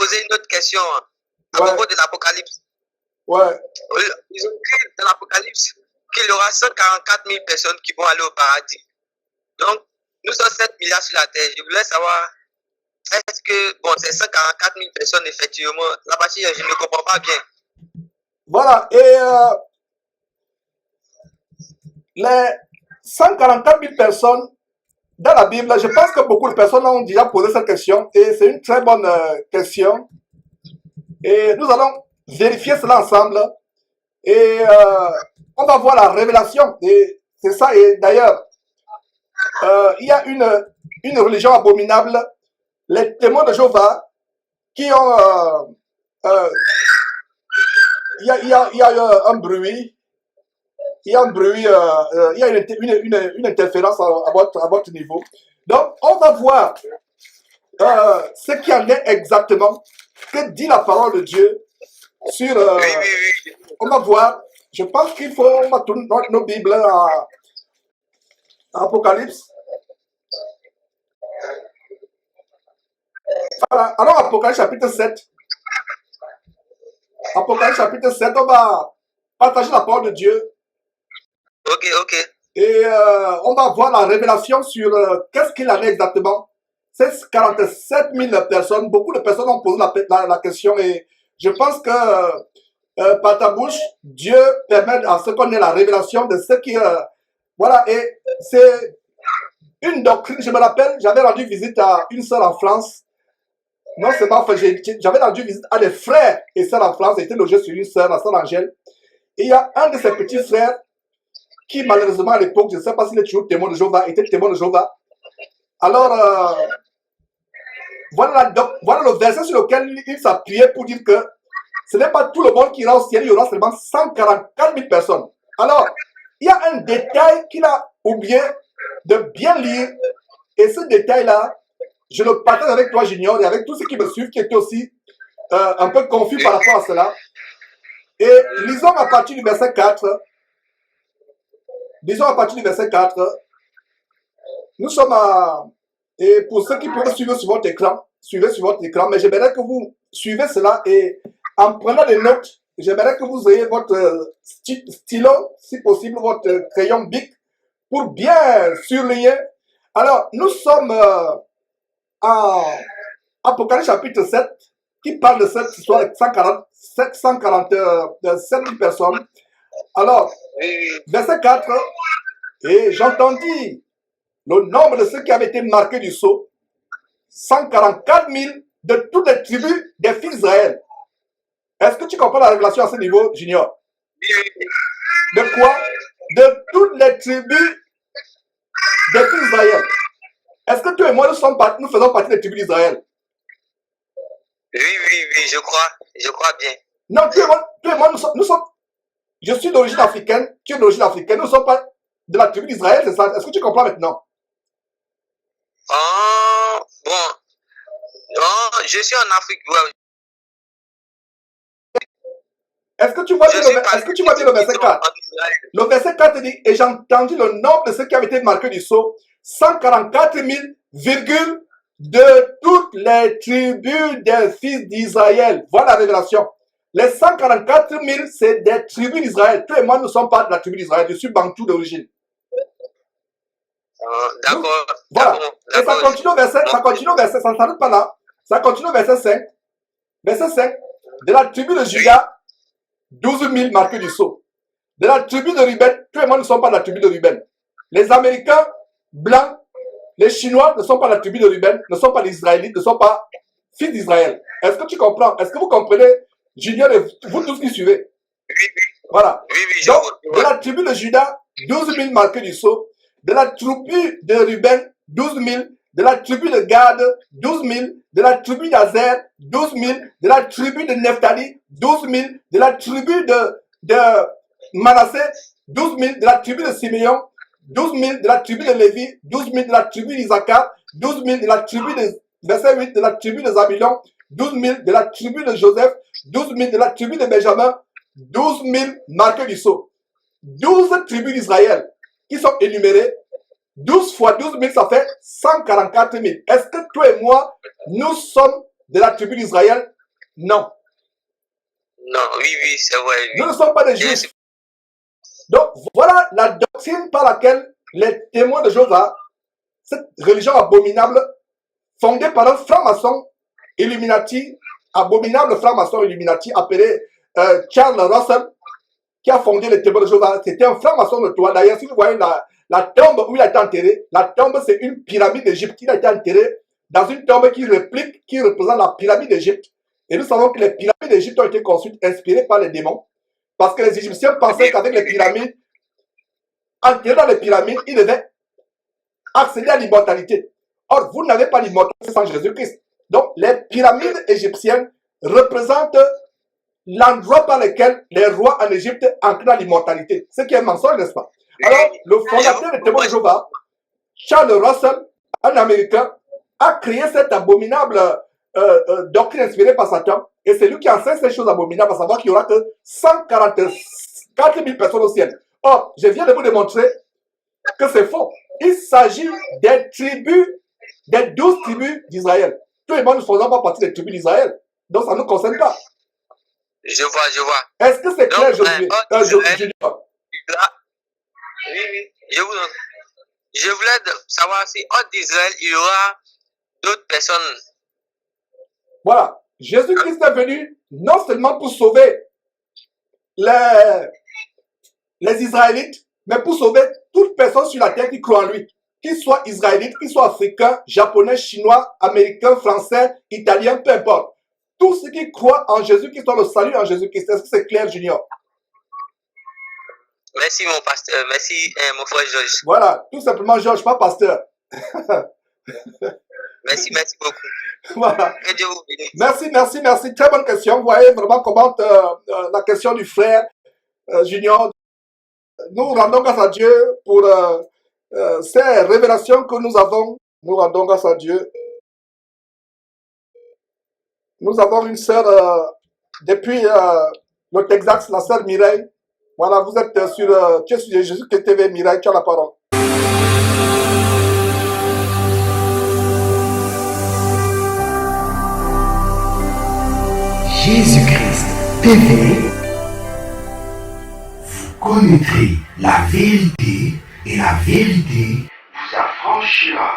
poser une autre question à Ouais. propos de l'Apocalypse. Ouais. Ils ont dit dans l'Apocalypse qu'il y aura 144 000 personnes qui vont aller au paradis. Donc, nous sommes 7 milliards sur la Terre. Je voulais savoir, est-ce que, bon, c'est 144 000 personnes, effectivement. La partie, je ne comprends pas bien. Voilà. Et les 144 000 personnes dans la Bible, je pense que beaucoup de personnes ont déjà posé cette question et c'est une très bonne question. Et nous allons vérifier cela ensemble et on va voir la révélation. Et c'est ça. Et d'ailleurs, il y a une religion abominable, les témoins de Jéhovah, qui ont... il y a un bruit. Il y a un bruit, il y a une interférence à votre niveau. Donc, on va voir ce qu'il y en est exactement, que dit la parole de Dieu sur... Oui. On va voir, je pense qu'il faut, on va tourner nos Bibles à Apocalypse. Voilà, alors Apocalypse chapitre 7. Apocalypse chapitre 7, on va partager la parole de Dieu. Ok. Et on va voir la révélation sur qu'est-ce qu'il en est exactement. C'est 47 000 personnes. Beaucoup de personnes ont posé la question et je pense que par ta bouche, Dieu permet à ce qu'on ait la révélation de ce qui... voilà, et c'est une doctrine. Je me rappelle, j'avais rendu visite à une sœur en France. Non, c'est pas fait. J'avais rendu visite à des frères et sœurs en France. J'étais logé sur une sœur, la sœur Angèle. Et il y a un de ses petits frères qui malheureusement à l'époque, je ne sais pas s'il est toujours témoin de Jéhovah, était témoin de Jéhovah. Alors, voilà le verset sur lequel il s'appuyait pour dire que ce n'est pas tout le monde qui ira au ciel, il y aura seulement 144 000 personnes. Alors, il y a un détail qu'il a oublié de bien lire, et ce détail-là, je le partage avec toi, Junior, et avec tous ceux qui me suivent, qui étaient aussi un peu confus par rapport à cela. Et lisons à partir du verset 4. Disons à partir du verset 4, nous sommes à... Et pour ceux qui peuvent suivre sur votre écran, suivez sur votre écran, mais j'aimerais que vous suivez cela et en prenant des notes, j'aimerais que vous ayez votre stylo, si possible, votre crayon bic, pour bien surligner. Alors, nous sommes en Apocalypse chapitre 7, qui parle de cette histoire de 147 000 personnes. Alors, verset 4, et j'entendis le nombre de ceux qui avaient été marqués du sceau, 144 000 de toutes les tribus des fils d'Israël. Est-ce que tu comprends la révélation à ce niveau, Junior? De quoi? De toutes les tribus des fils d'Israël. Est-ce que toi et moi, nous faisons partie des tribus d'Israël? Oui, je crois bien. Non, toi et moi nous sommes je suis d'origine africaine, tu es d'origine africaine, nous ne sommes pas de la tribu d'Israël, c'est ça? Est-ce que tu comprends maintenant? Oh, bon. Non, je suis en Afrique. Ouais. Est-ce que tu vois bien le verset 4? Le verset 4 dit, et j'ai entendu le nombre de ceux qui avaient été marqués du sceau, 144 000, virgule, de toutes les tribus des fils d'Israël. Voilà la révélation. Les 144 000, c'est des tribus d'Israël. Toi et moi, nous ne sommes pas de la tribu d'Israël. Je suis bantou d'origine. D'accord. Voilà. Et ça continue au verset, ça ne s'arrête pas là. Ça continue au verset 5. Verset 5. De la tribu de Juda, 12 000 marqués du sceau. De la tribu de Ruben, toi et moi ne sommes pas de la tribu de Ruben. Les Américains blancs, les Chinois ne sont pas de la tribu de Ruben, ne sont pas des Israélites, ne sont pas fils d'Israël. Est-ce que tu comprends? Est-ce que vous comprenez, Junior et vous tous qui suivez? Voilà. Donc, de la tribu de Juda, 12 000 marqués du sceau. De la tribu de Ruben, 12 000. De la tribu de Gad, 12 000. De la tribu d'Azer, 12 000. De la tribu de Nephtali, 12 000. De la tribu de Manassé, 12 000. De la tribu de Siméon, 12 000. De la tribu de Lévi, 12 000. De la tribu d'Isaacar, 12 000. De la tribu de, verset 8, de la tribu de Zabulon, 12 000. De la tribu de Joseph, 12 000. De la tribu de Benjamin, 12 000 marqués du sceau. 12 tribus d'Israël qui sont énumérées. 12 fois 12 000, ça fait 144 000. Est-ce que toi et moi, nous sommes de la tribu d'Israël Non. Non, oui, c'est vrai. Oui. Nous ne sommes pas des juifs. Donc, voilà la doctrine par laquelle les témoins de Jéhovah, cette religion abominable, fondée par un franc-maçon Illuminati, abominable franc-maçon Illuminati appelé Charles Russell, qui a fondé les témoins de Jéhovah. C'était un franc-maçon de toi. D'ailleurs, si vous voyez la tombe où il a été enterré, la tombe, c'est une pyramide d'Égypte. Il a été enterré dans une tombe qui représente la pyramide d'Égypte. Et nous savons que les pyramides d'Égypte ont été construites inspirées par les démons. Parce que les Égyptiens pensaient qu'avec les pyramides, enterrés dans les pyramides, ils devaient accéder à l'immortalité. Or, vous n'avez pas l'immortalité sans Jésus-Christ. Donc, les pyramides égyptiennes représentent l'endroit par lequel les rois en Égypte entraient dans l'immortalité. Ce qui est un mensonge, n'est-ce pas? Alors, le fondateur des témoins de Jéhovah, Charles Russell, un Américain, a créé cette abominable doctrine inspirée par Satan. Et c'est lui qui enseigne ces choses abominables, à savoir qu'il n'y aura que 144 000 personnes au ciel. Or, je viens de vous démontrer que c'est faux. Il s'agit des tribus, des 12 tribus d'Israël. Tous les membres ne faisant pas partie des tribus d'Israël. Donc, ça ne nous concerne pas. Je vois. Est-ce que c'est clair, Josué? Oui. Je voulais savoir si hors d'Israël, il y aura d'autres personnes. Voilà. Jésus-Christ est venu non seulement pour sauver les Israélites, mais pour sauver toute personne sur la terre qui croit en lui. Qu'il soit israélite, qu'il soit africain, japonais, chinois, américain, français, italien, peu importe. Tous ceux qui croient en Jésus-Christ ont le salut en Jésus-Christ. Est-ce que c'est clair, Junior? Merci, mon pasteur. Merci, mon frère Georges. Voilà, tout simplement Georges, pas pasteur. Merci beaucoup. Voilà. Que Dieu vous bénisse. Merci. Très bonne question. Vous voyez vraiment comment la question du frère Junior. Nous rendons grâce à Dieu pour ces révélations que nous avons. Nous rendons grâce à Dieu. Nous avons une sœur depuis le Texas, la sœur Mireille. Voilà, vous êtes tu es sur Jésus-Christ TV, Mireille, tu as la parole. Jésus-Christ TV, vous connaîtrez la vérité et la vérité vous affranchira.